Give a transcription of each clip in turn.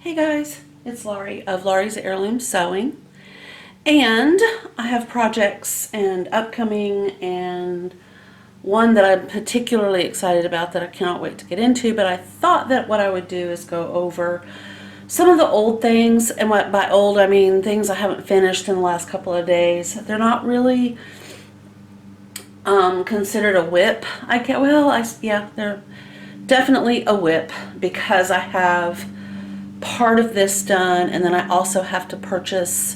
Hey guys, it's Laurie of Laurie's Heirloom Sewing, and I have projects and upcoming and one that I'm particularly excited about that I cannot wait to get into, but I thought that what I would do is go over some of the old things, and what by old I mean things I haven't finished in the last couple of days. They're not really considered a whip. Yeah, they're definitely a whip because I have part of this done, and then I also have to purchase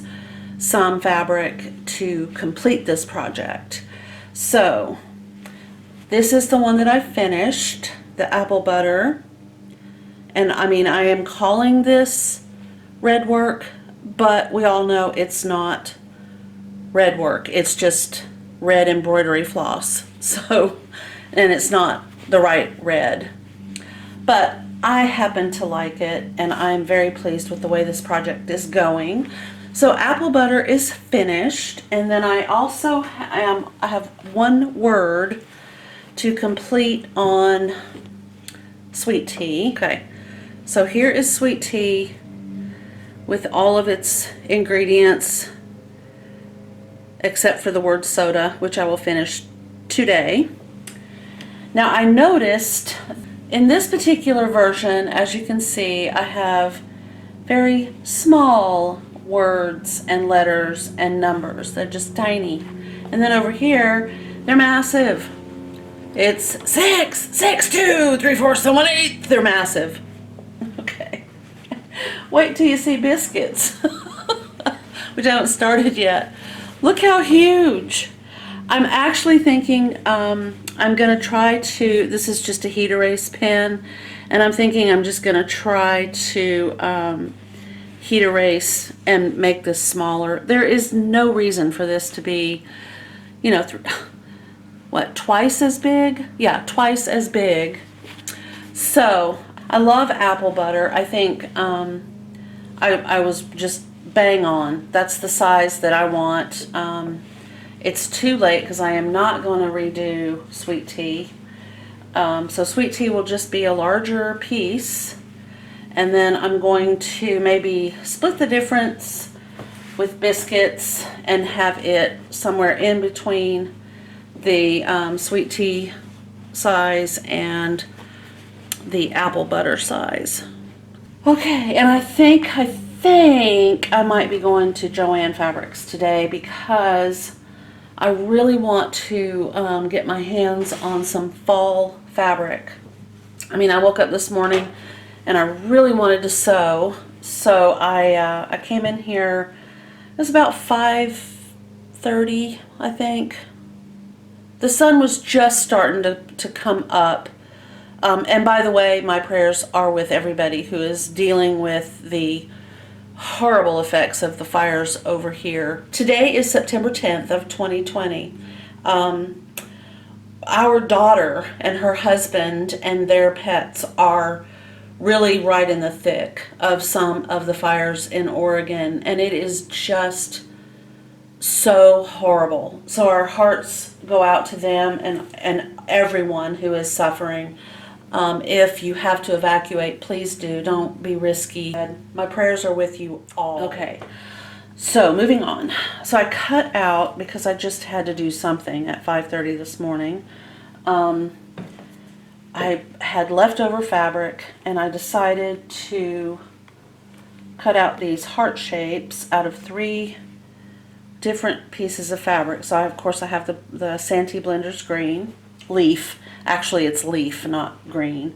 some fabric to complete this project. So this is the one that I finished, the apple butter, and I mean I am calling this red work, but we all know it's not red work, it's just red embroidery floss. So, and it's not the right red, but I happen to like it, and I'm very pleased with the way this project is going. So apple butter is finished, and then I also I have one word to complete on sweet tea. Okay, so here is sweet tea with all of its ingredients except for the word soda, which I will finish today. Now I noticed in this particular version, as you can see, I have very small words and letters and numbers. They're just tiny. And then over here, they're massive. It's 6, 6, 2, 3, 4, 7, 1, 8. They're massive. Okay. Wait till you see biscuits, which I haven't started yet. Look how huge. I'm actually thinking I'm going to try to, this is just a heat erase pen, and I'm thinking I'm just going to try to heat erase and make this smaller. There is no reason for this to be, you know, what, twice as big? Yeah, twice as big. So, I love apple butter. I think I was just bang on. That's the size that I want. It's too late because I am not going to redo sweet tea. So sweet tea will just be a larger piece, and then I'm going to maybe split the difference with biscuits and have it somewhere in between the sweet tea size and the apple butter size. Okay, and I think I might be going to JoAnn Fabrics today because I really want to get my hands on some fall fabric. I mean, I woke up this morning and I really wanted to sew, so I came in here. It was about 5:30, I think. The sun was just starting to come up. And by the way, my prayers are with everybody who is dealing with the horrible effects of the fires over here. Today is September 10th of 2020. Our daughter and her husband and their pets are really right in the thick of some of the fires in Oregon, and it is just so horrible. So our hearts go out to them and everyone who is suffering. If you have to evacuate, please do. Don't be risky. My prayers are with you all. Okay, so moving on. So I cut out, because I just had to do something at 5:30 this morning. I had leftover fabric, and I decided to cut out these heart shapes out of 3 different pieces of fabric. So of course I have the Santee Blender's green leaf. Actually, it's leaf, not green.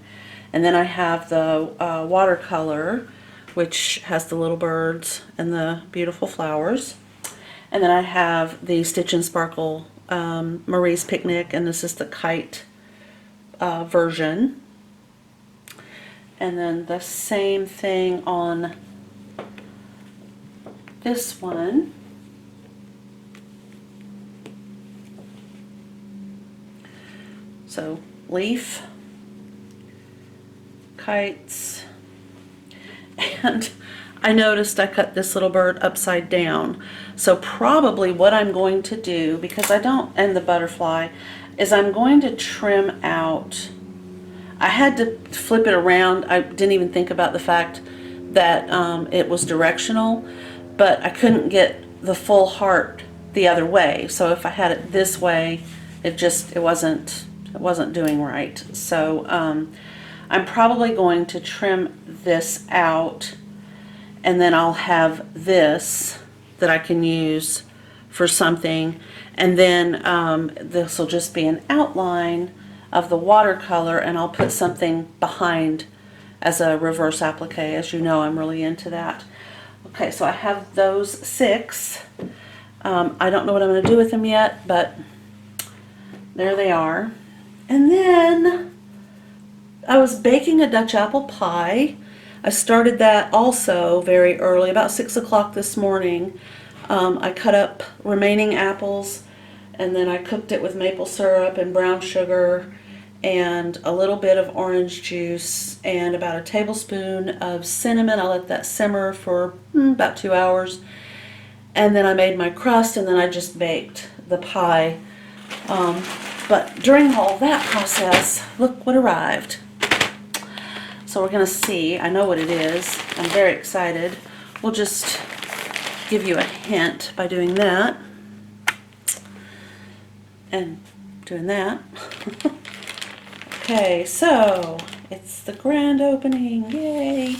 And then I have the watercolor, which has the little birds and the beautiful flowers. And then I have the Stitch and Sparkle Marie's Picnic, and this is the kite version. And then the same thing on this one. So leaf, kites, and I noticed I cut this little bird upside down. So probably what I'm going to do, because I don't, and the butterfly, is I'm going to trim out. I had to flip it around. I didn't even think about the fact that it was directional, but I couldn't get the full heart the other way. So if I had it this way, it wasn't doing right. So I'm probably going to trim this out, and then I'll have this that I can use for something, and then this will just be an outline of the watercolor, and I'll put something behind as a reverse applique. As you know, I'm really into that. Okay, so I have those 6. I don't know what I'm going to do with them yet, but there they are. And then I was baking a Dutch apple pie. I started that also very early, about 6 o'clock this morning. I cut up remaining apples, and then I cooked it with maple syrup and brown sugar and a little bit of orange juice and about a tablespoon of cinnamon. I let that simmer for about 2 hours. And then I made my crust, and then I just baked the pie. But during all that process, look what arrived. So we're going to see. I know what it is. I'm very excited. We'll just give you a hint by doing that. And doing that. Okay, so it's the grand opening. Yay!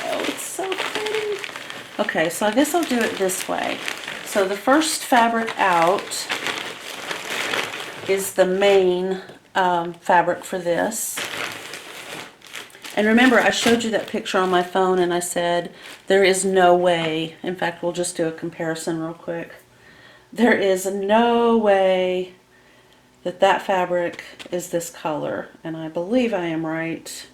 Oh, it's so pretty. Okay, so I guess I'll do it this way. So the first fabric out is the main fabric for this. And remember, I showed you that picture on my phone, and I said there is no way. In fact, we'll just do a comparison real quick. There is no way that that fabric is this color, and I believe I am right.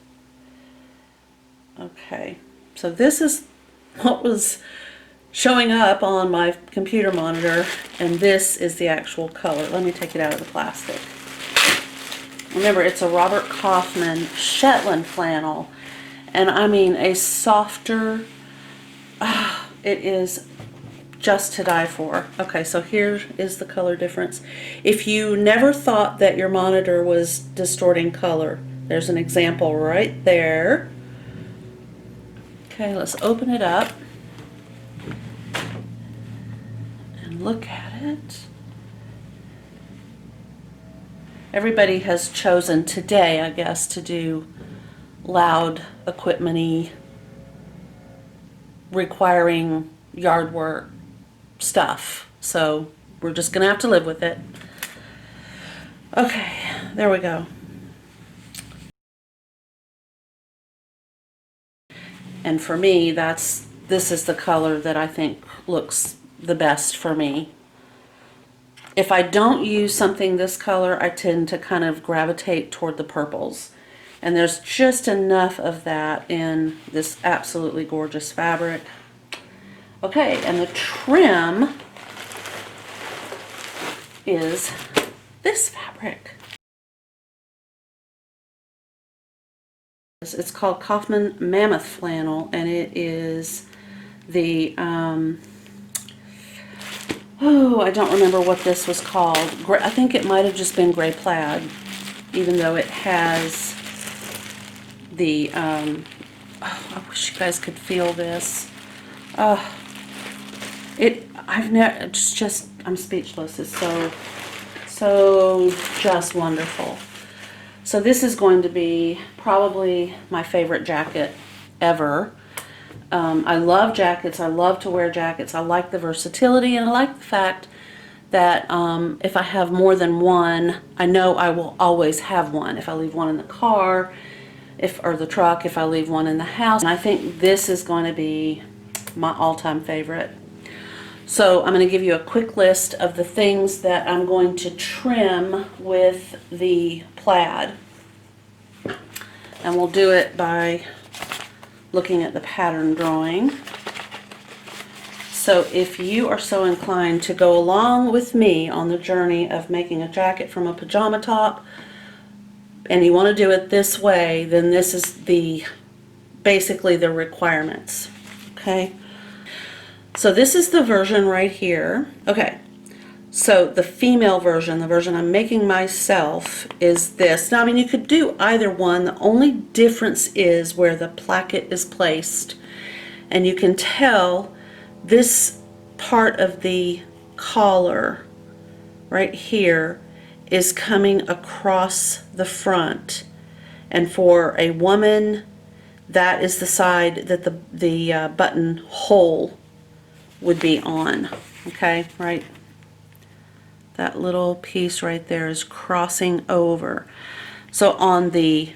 Okay, so this is what was showing up on my computer monitor, and this is the actual color. Let me take it out of the plastic. Remember, it's a Robert Kaufman Shetland flannel, and I mean a softer, it is just to die for. Okay, so here is the color difference. If you never thought that your monitor was distorting color, there's an example right there. Okay, let's open it up and look at it. Everybody has chosen today, I guess, to do loud equipment-y, requiring yard work stuff. So we're just going to have to live with it. Okay, there we go. And for me, this is the color that I think looks the best for me. If I don't use something this color, I tend to kind of gravitate toward the purples. And there's just enough of that in this absolutely gorgeous fabric. Okay, and the trim is this fabric. It's called Kaufman Mammoth Flannel, and it is the oh, I don't remember what this was called. I think it might have just been Grey Plaid, even though it has the, oh, I wish you guys could feel this. I've never, just, I'm speechless. It's so just wonderful. So this is going to be probably my favorite jacket ever. I love jackets. I love to wear jackets. I like the versatility, and I like the fact that if I have more than one, I know I will always have one. If I leave one in the car, or the truck, if I leave one in the house. And I think this is going to be my all-time favorite. So I'm going to give you a quick list of the things that I'm going to trim with the plaid. And we'll do it by looking at the pattern drawing. So if you are so inclined to go along with me on the journey of making a jacket from a pajama top, and you want to do it this way, then this is basically the requirements. Okay? So this is the version right here. Okay, so the female version, the version I'm making myself, is this. Now, I mean, you could do either one. The only difference is where the placket is placed. And you can tell this part of the collar right here is coming across the front. And for a woman, that is the side that the buttonhole would be on. Okay, right? That little piece right there is crossing over. So on the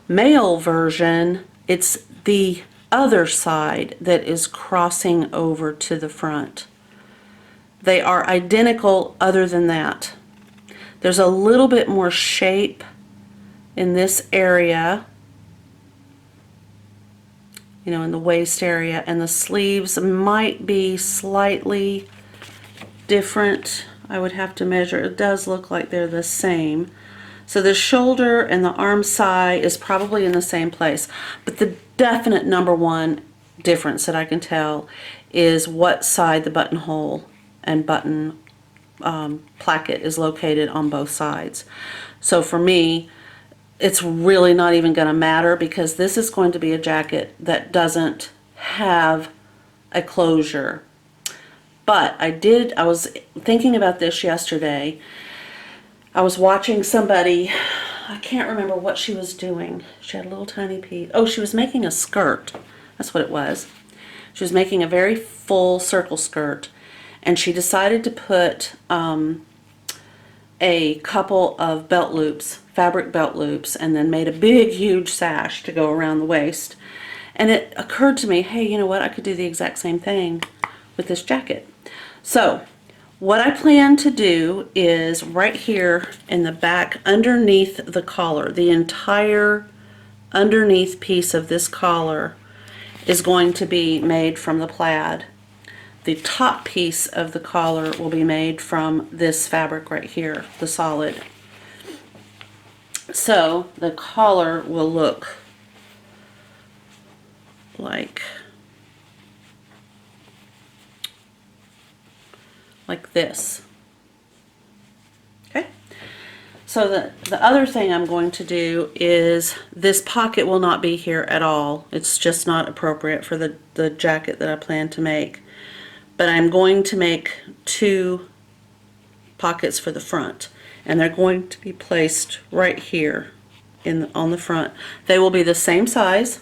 male version, it's the other side that is crossing over to the front. They are identical other than that. There's a little bit more shape in this area, you know, in the waist area, and the sleeves might be slightly different. I would have to measure. It does look like they're the same. So the shoulder and the arm side is probably in the same place, but the definite number one difference that I can tell is what side the buttonhole and button placket is located on both sides. So for me, it's really not even going to matter, because this is going to be a jacket that doesn't have a closure. But I was thinking about this yesterday. I was watching somebody, I can't remember what she was doing. She had a little tiny piece. Oh, she was making a skirt. That's what it was. She was making a very full circle skirt, and she decided to put a couple of belt loops, fabric belt loops, and then made a big, huge sash to go around the waist. And it occurred to me, hey, you know what? I could do the exact same thing with this jacket. So what I plan to do is right here in the back underneath the collar, the entire underneath piece of this collar is going to be made from the plaid. The top piece of the collar will be made from this fabric right here, the solid. So the collar will look like this. Okay, so the other thing I'm going to do is this pocket will not be here at all. It's just not appropriate for the jacket that I plan to make. But I'm going to make 2 pockets for the front, and they're going to be placed right here on the front. They will be the same size.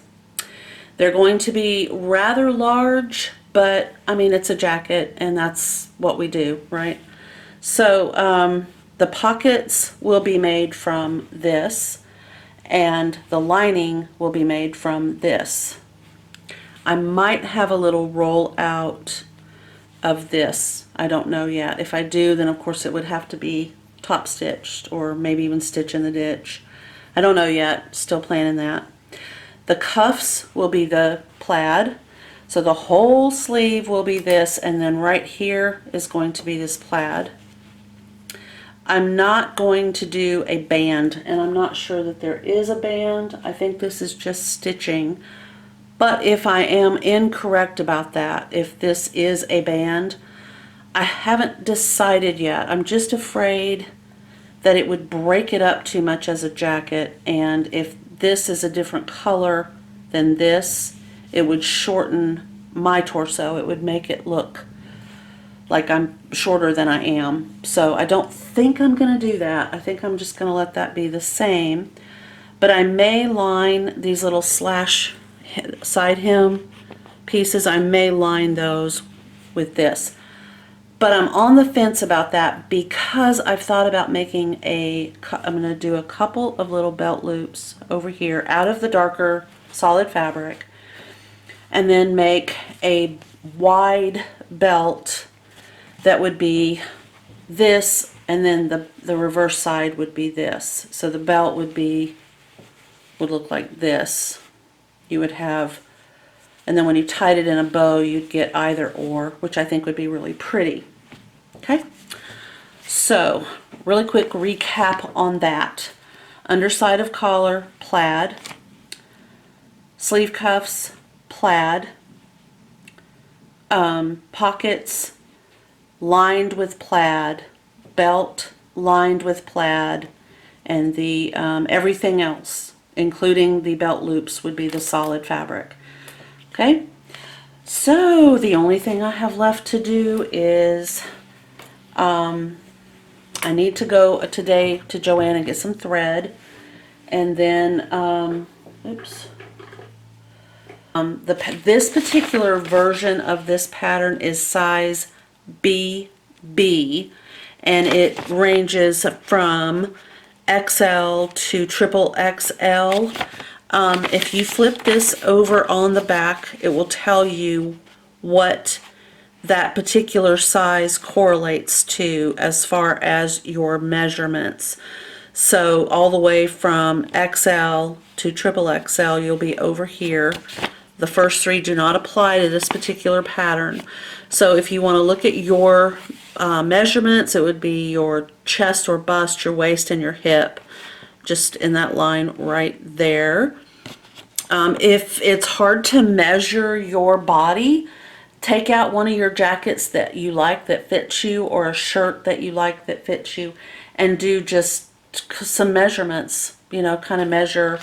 They're going to be rather large, but I mean, it's a jacket and that's what we do, right? So the pockets will be made from this, and the lining will be made from this. I might have a little roll out of this. I don't know yet. If I do, then of course it would have to be top stitched, or maybe even stitch in the ditch. I don't know yet. Still planning that. The cuffs will be the plaid. So the whole sleeve will be this, and then right here is going to be this plaid. I'm not going to do a band, and I'm not sure that there is a band. I think this is just stitching. But if I am incorrect about that, if this is a band, I haven't decided yet. I'm just afraid that it would break it up too much as a jacket, and if this is a different color than this, it would shorten my torso. It would make it look like I'm shorter than I am. So I don't think I'm going to do that. I think I'm just going to let that be the same. But I may line these little slash side hem pieces, I may line those with this. But I'm on the fence about that because I've thought about making I'm going to do a couple of little belt loops over here out of the darker solid fabric, and then make a wide belt that would be this, and then the reverse side would be this. So the belt would look like this. You would have, and then when you tied it in a bow, you'd get either or, which I think would be really pretty. Okay, so really quick recap on that. Underside of collar, plaid. Sleeve cuffs, plaid. pockets lined with plaid, belt lined with plaid, and the everything else, including the belt loops, would be the solid fabric. Okay, so the only thing I have left to do is I need to go today to JoAnn and get some thread, and then this particular version of this pattern is size BB, and it ranges from XL to triple XL. If you flip this over on the back, it will tell you what that particular size correlates to as far as your measurements. So all the way from XL to triple XL, you'll be over here. The first three do not apply to this particular pattern. So if you want to look at your measurements, it would be your chest or bust, your waist, and your hip, just in that line right there. If it's hard to measure your body, take out one of your jackets that you like that fits you, or a shirt that you like that fits you, and do just some measurements. You know, kind of measure,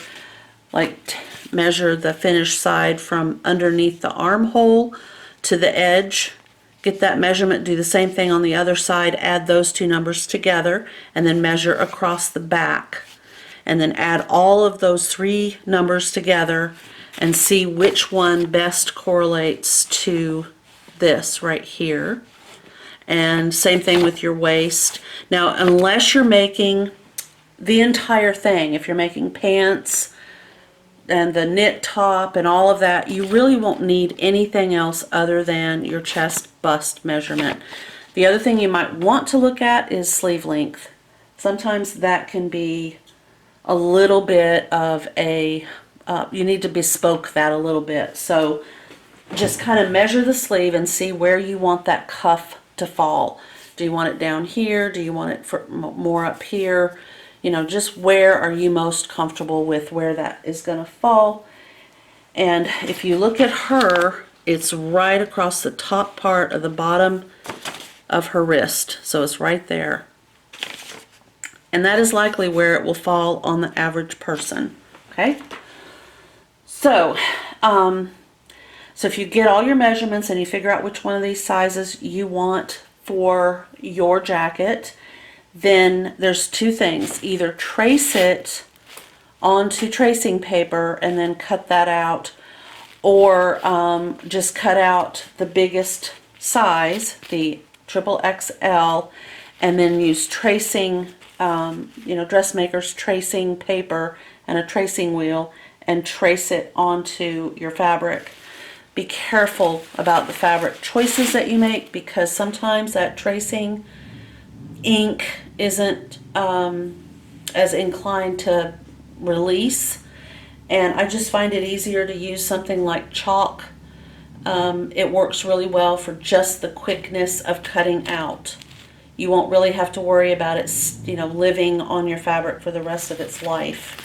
like measure the finished side from underneath the armhole to the edge. Get that measurement, do the same thing on the other side, add those two numbers together, and then measure across the back. And then add all of those three numbers together and see which one best correlates to this right here. And same thing with your waist. Now, unless you're making the entire thing, if you're making pants and the knit top and all of that, you really won't need anything else other than your chest bust measurement. The other thing you might want to look at is sleeve length. Sometimes that can be a little bit of a, you need to bespoke that a little bit. So just kind of measure the sleeve and see where you want that cuff to fall. Do you want it down here? Do you want it for more up here? You know, just where are you most comfortable with where that is going to fall. And if you look at her, it's right across the top part of the bottom of her wrist. So it's right there. And that is likely where it will fall on the average person. Okay? So, so if you get all your measurements and you figure out which one of these sizes you want for your jacket, then there's two things. Either trace it onto tracing paper and then cut that out, or just cut out the biggest size, the triple XL, and then use tracing, you know, dressmakers tracing paper and a tracing wheel, and trace it onto your fabric. Be careful about the fabric choices that you make, because sometimes that tracing ink isn't as inclined to release, and I just find it easier to use something like chalk. It works really well for just the quickness of cutting out. You won't really have to worry about it, you know, living on your fabric for the rest of its life.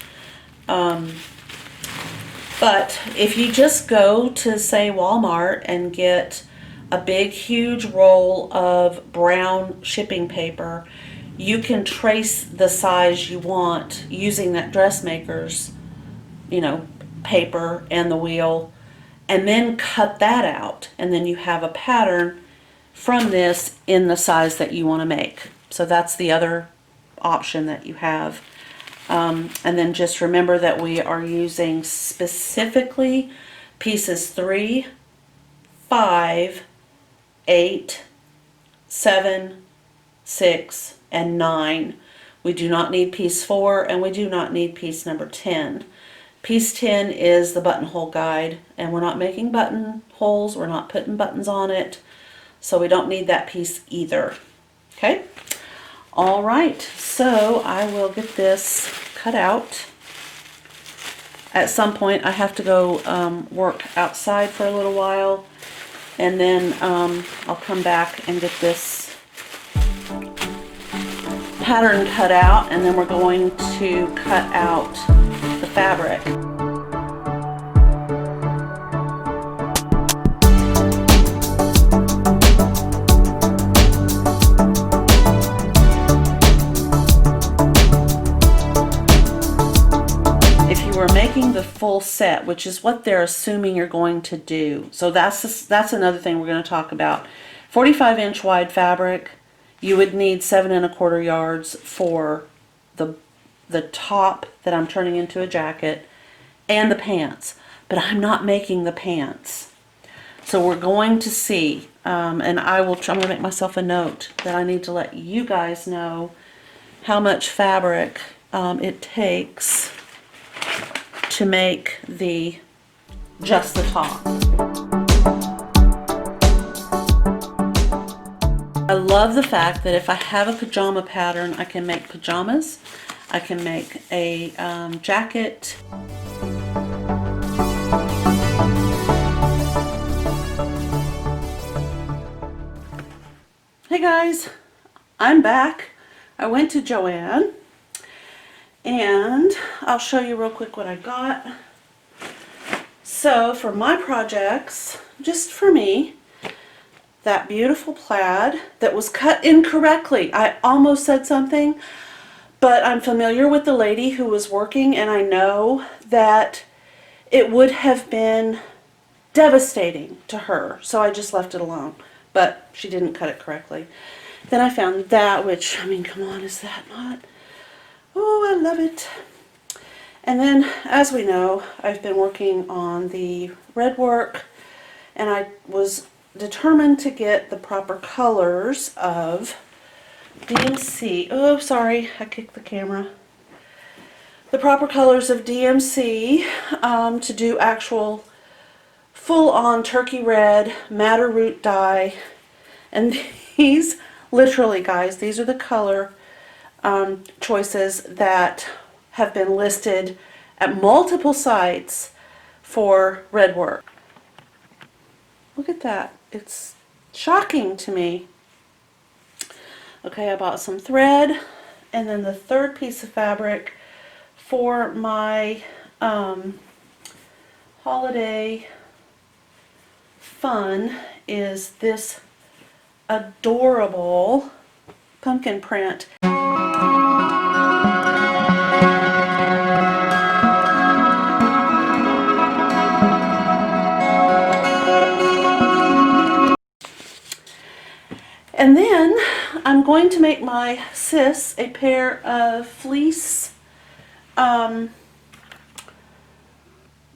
But if you just go to, say, Walmart and get a big, huge roll of brown shipping paper, you can trace the size you want using that dressmaker's, you know, paper and the wheel, and then cut that out, and then you have a pattern from this in the size that you want to make. So that's the other option that you have. And then just remember that we are using specifically pieces 3, 5, 8, 7, 6, and 9. We do not need piece 4, and we do not need piece number 10. Piece 10 is the buttonhole guide, and we're not making buttonholes, we're not putting buttons on it, so we don't need that piece either. Okay? All right, so I will get this cut out. At some point I have to go work outside for a little while, and then I'll come back and get this pattern cut out, and then we're going to cut out the fabric. full set, which is what they're assuming you're going to do. So that's another thing we're going to talk about. 45-inch wide fabric, you would need 7 1/4 yards for the top that I'm turning into a jacket and the pants, but I'm not making the pants. So we're going to see, and I'm going to make myself a note that I need to let you guys know how much fabric it takes to make just the top. I love the fact that if I have a pajama pattern, I can make pajamas, I can make a jacket. Hey guys, I'm back. I went to JoAnn and I'll show you real quick what I got. So for my projects, just for me, that beautiful plaid that was cut incorrectly. I almost said something, but I'm familiar with the lady who was working, and I know that it would have been devastating to her, so I just left it alone. But she didn't cut it correctly. Then I found that, which, I mean, come on, is that not? Oh, I love it. And then, as we know, I've been working on the red work, and I was determined to get the proper colors of DMC. Oh, sorry, I kicked the camera. The proper colors of DMC to do actual full-on turkey red madder root dye. And these, literally guys, these are the color choices that have been listed at multiple sites for red work. Look at that. It's shocking to me. Okay, I bought some thread, and then the third piece of fabric for my holiday fun is this adorable pumpkin print. And then I'm going to make my sis a pair of fleece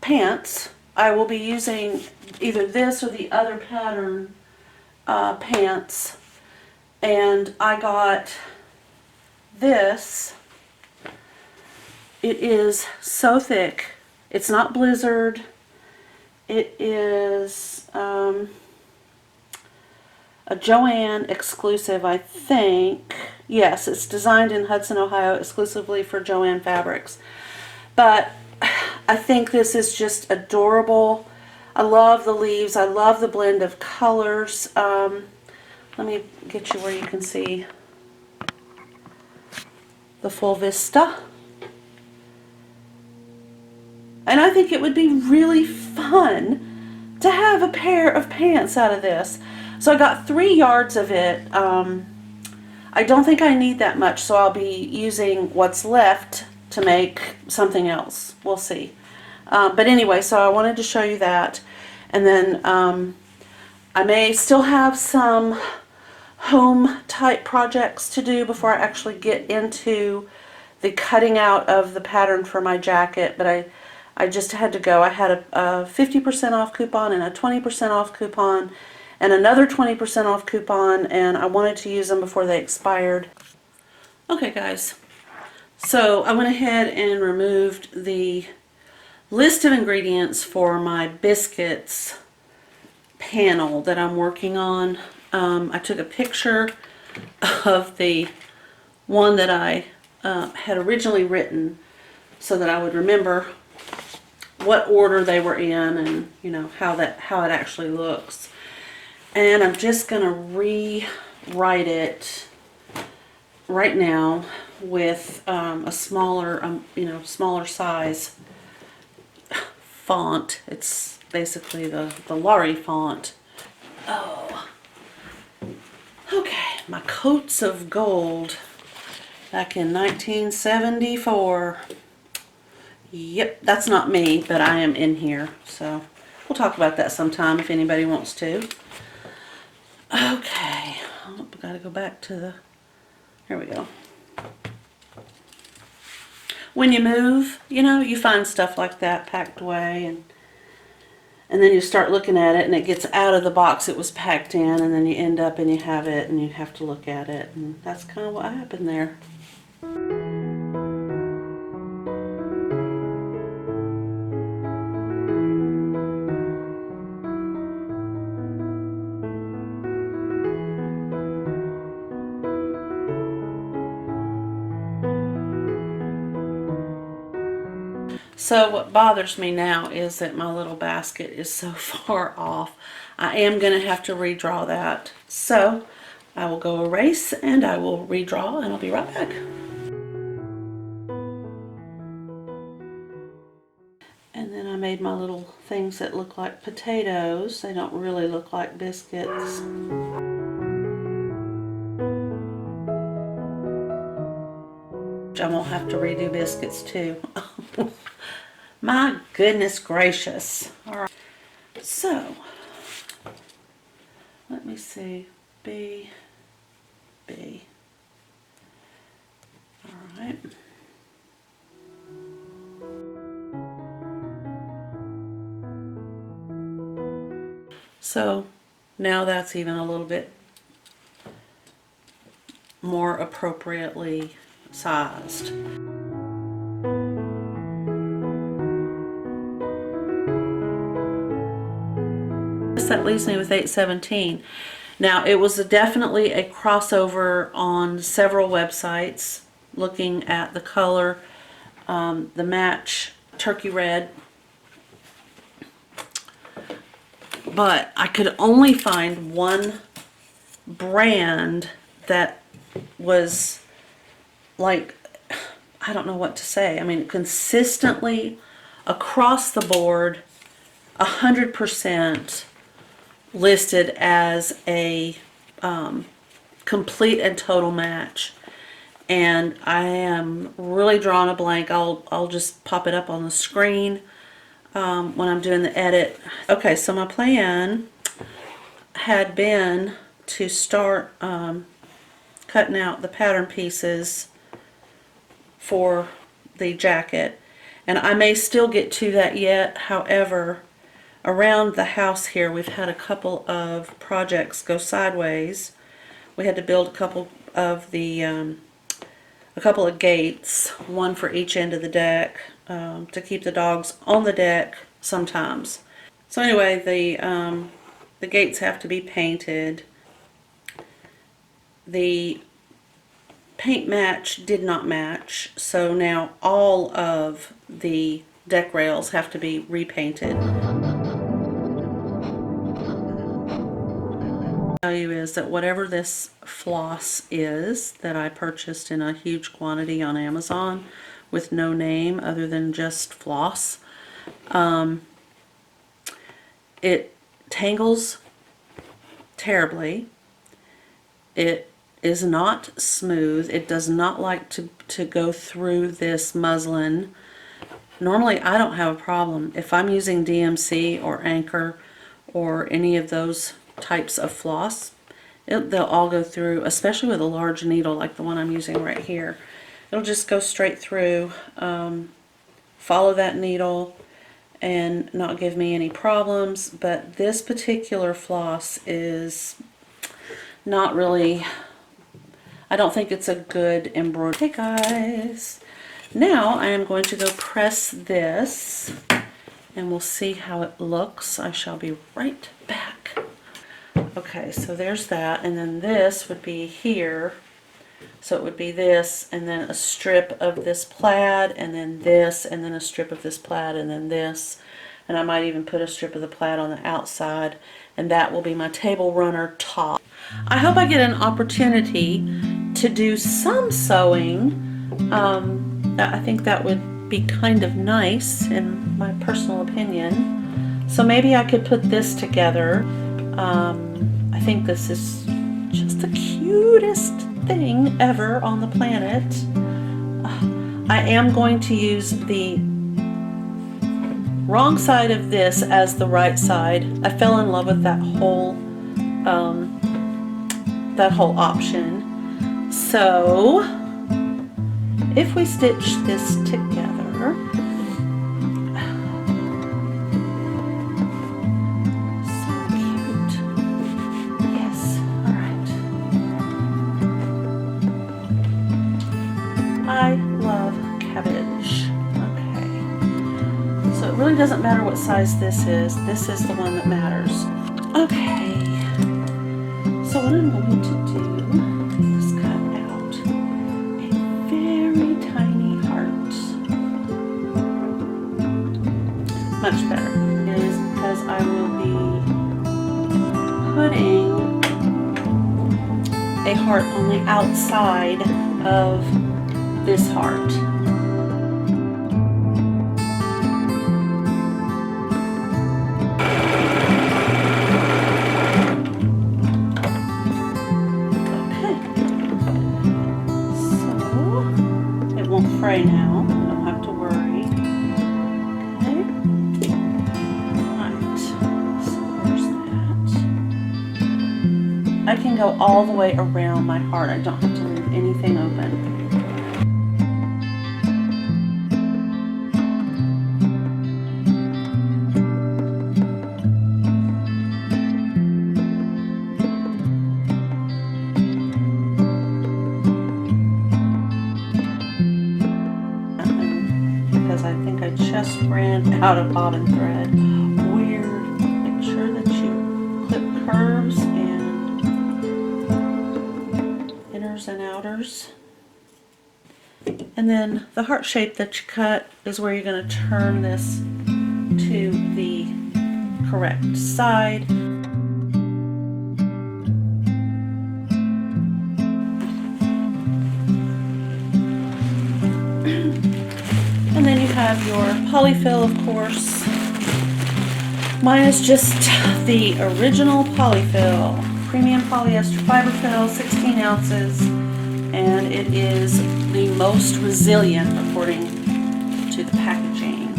pants. I will be using either this or the other pattern pants. And I got this. It is so thick. It's not Blizzard. It is a JoAnn exclusive, I think. Yes, it's designed in Hudson, Ohio, exclusively for JoAnn Fabrics. But I think this is just adorable. I love the leaves. I love the blend of colors. Let me get you where you can see the full vista. And I think it would be really fun to have a pair of pants out of this. So I got 3 yards of it. I don't think I need that much, so I'll be using what's left to make something else. We'll see. But anyway, so I wanted to show you that. And then I may still have some home type projects to do before I actually get into the cutting out of the pattern for my jacket. But I just had to go. I had a 50% off coupon and a 20% off coupon and another 20% off coupon, and I wanted to use them before they expired. Okay guys, so I went ahead and removed the list of ingredients for my biscuits panel that I'm working on. I took a picture of the one that I had originally written so that I would remember what order they were in and you know how it actually looks. And I'm just going to rewrite it right now with a smaller, smaller size font. It's basically the Laurie font. Oh, okay. My Coats of Gold back in 1974. Yep, that's not me, but I am in here. So we'll talk about that sometime if anybody wants to. Okay, oh, we gotta go back to the, here we go. When you move, you know, you find stuff like that packed away, and then you start looking at it and it gets out of the box it was packed in, and then you end up and you have it and you have to look at it, and that's kind of what happened there. So what bothers me now is that my little basket is so far off. I am going to have to redraw that. So I will go erase and I will redraw, and I'll be right back. And then I made my little things that look like potatoes. They don't really look like biscuits. I won't have to redo biscuits too. My goodness gracious. All right. So, let me see. B. All right. So, now that's even a little bit more appropriately sized. That leaves me with 817. Now, it was definitely a crossover on several websites looking at the color, the match turkey red, but I could only find one brand that was like, I don't know what to say. I mean, consistently across the board, 100% listed as a complete and total match. And I am really drawing a blank. I'll just pop it up on the screen when I'm doing the edit. Okay, so my plan had been to start cutting out the pattern pieces for the jacket, and I may still get to that yet. However, around the house here we've had a couple of projects go sideways. We had to build a couple of gates, one for each end of the deck, to keep the dogs on the deck sometimes. So anyway, the gates have to be painted. The paint match did not match, so now all of the deck rails have to be repainted. Tell you is that whatever this floss is that I purchased in a huge quantity on Amazon with no name other than just floss, it tangles terribly. It is not smooth. It does not like to go through this muslin. Normally I don't have a problem. If I'm using DMC or Anchor or any of those types of floss, they'll all go through, especially with a large needle like the one I'm using right here. It'll just go straight through, follow that needle, and not give me any problems. But this particular floss is not really, I don't think it's a good embroidery. Hey guys, now I am going to go press this and we'll see how it looks. I shall be right back. Okay, so there's that, and then this would be here. So it would be this, and then a strip of this plaid, and then this, and then a strip of this plaid, and then this. And I might even put a strip of the plaid on the outside, and that will be my table runner top. I hope I get an opportunity to do some sewing. I think that would be kind of nice in my personal opinion. So maybe I could put this together. I think this is just the cutest thing ever on the planet. I am going to use the wrong side of this as the right side. I fell in love with that whole option. So if we stitch this together, so cute. Yes, all right. I love Cabbage. Okay. So it really doesn't matter what size this is. This is the one that matters. Okay. So what I'm going to do is cut out a very tiny heart. Much better. It is because I will be putting a heart on the outside of this heart. Fray now, I don't have to worry. Okay. Right. So there's that. I can go all the way around my heart. I don't have to leave anything open. Just ran out of bobbin thread. Weird. Make sure that you clip curves and inners and outers. And then the heart shape that you cut is where you're going to turn this to the correct side. And then you have your polyfill, of course. Mine is just the original polyfill, premium polyester fiber fill, 16 ounces, and it is the most resilient according to the packaging.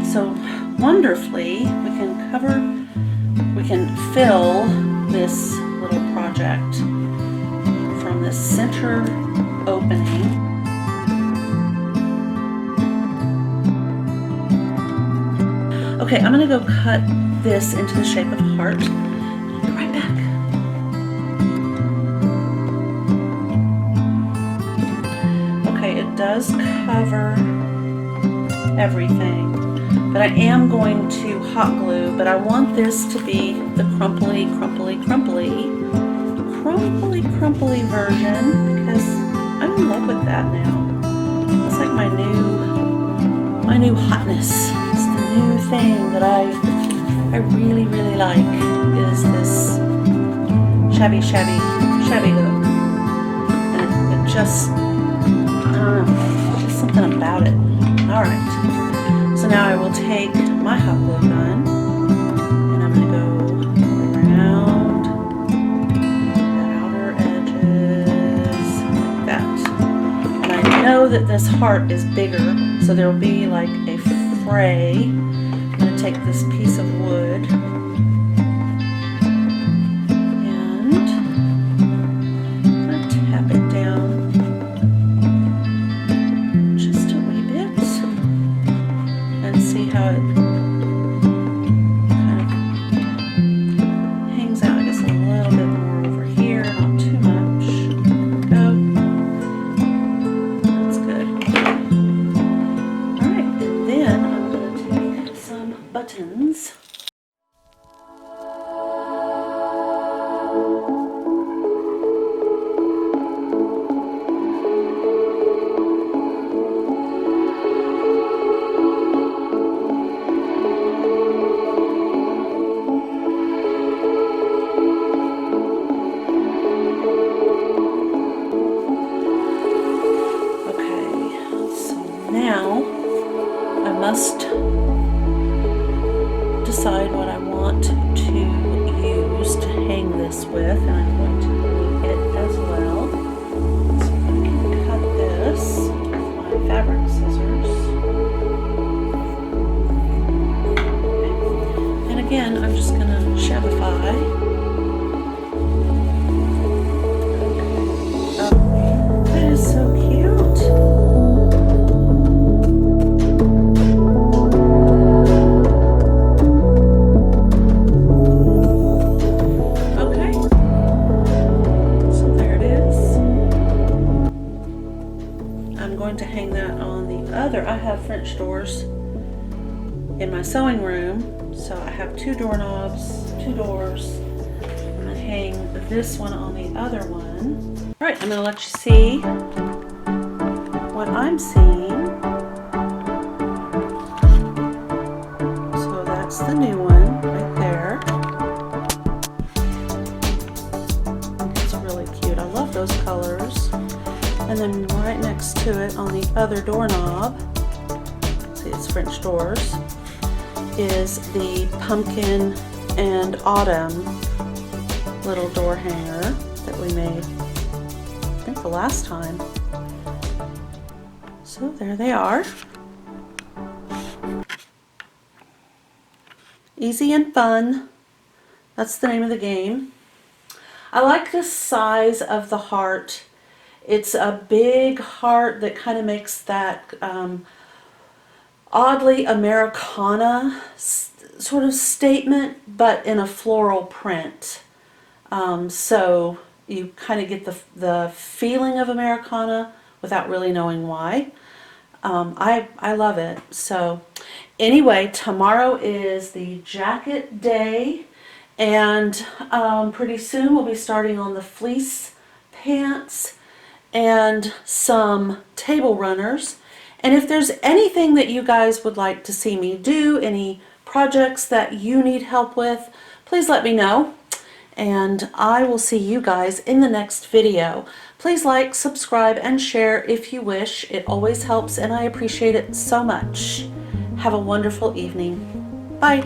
So wonderfully, we can fill this little project from the center opening. Okay, I'm going to go cut this into the shape of a heart. I'll be right back. Okay, it does cover everything, but I am going to hot glue, but I want this to be the crumply version because I'm in love with that now. It's like my new hotness. New thing that I really like is this shabby look, and it just, I don't know, just something about it. All right, so now I will take my hot glue gun and I'm gonna go around the outer edges like that. And I know that this heart is bigger, so there will be like a fray. I'm going to take this piece of wood and I'm going to tap it down just a wee bit and see how it kind of hangs out. I guess a little bit more over here, not too much. There we go. That's good. All right, and then buttons. Okay, so now I must decide what I want to use to hang this with, and I'm going to glue it as well. So I can cut this with my fabric scissors. again, I'm just going to Shabify. That is so cute. Okay. So there it is. I'm going to hang that on the other. I have French doors in my sewing room, so I have 2 doorknobs, 2 doors. I'm going to hang this one on the other one. All right, I'm going to let you see what I'm seeing. So that's the new one right there. It's really cute. I love those colors. And then right next to it on the other doorknob, see, it's French doors, is the pumpkin and autumn little door hanger that we made, I think, the last time. So there they are. Easy and fun. That's the name of the game. I like the size of the heart. It's a big heart that kind of makes that oddly Americana sort of statement, but in a floral print. So you kind of get the feeling of Americana without really knowing why. I love it. So anyway, tomorrow is the jacket day, and pretty soon we'll be starting on the fleece pants and some table runners. And if there's anything that you guys would like to see me do, any projects that you need help with, please let me know. And I will see you guys in the next video. Please like, subscribe, and share if you wish. It always helps, and I appreciate it so much. Have a wonderful evening. Bye.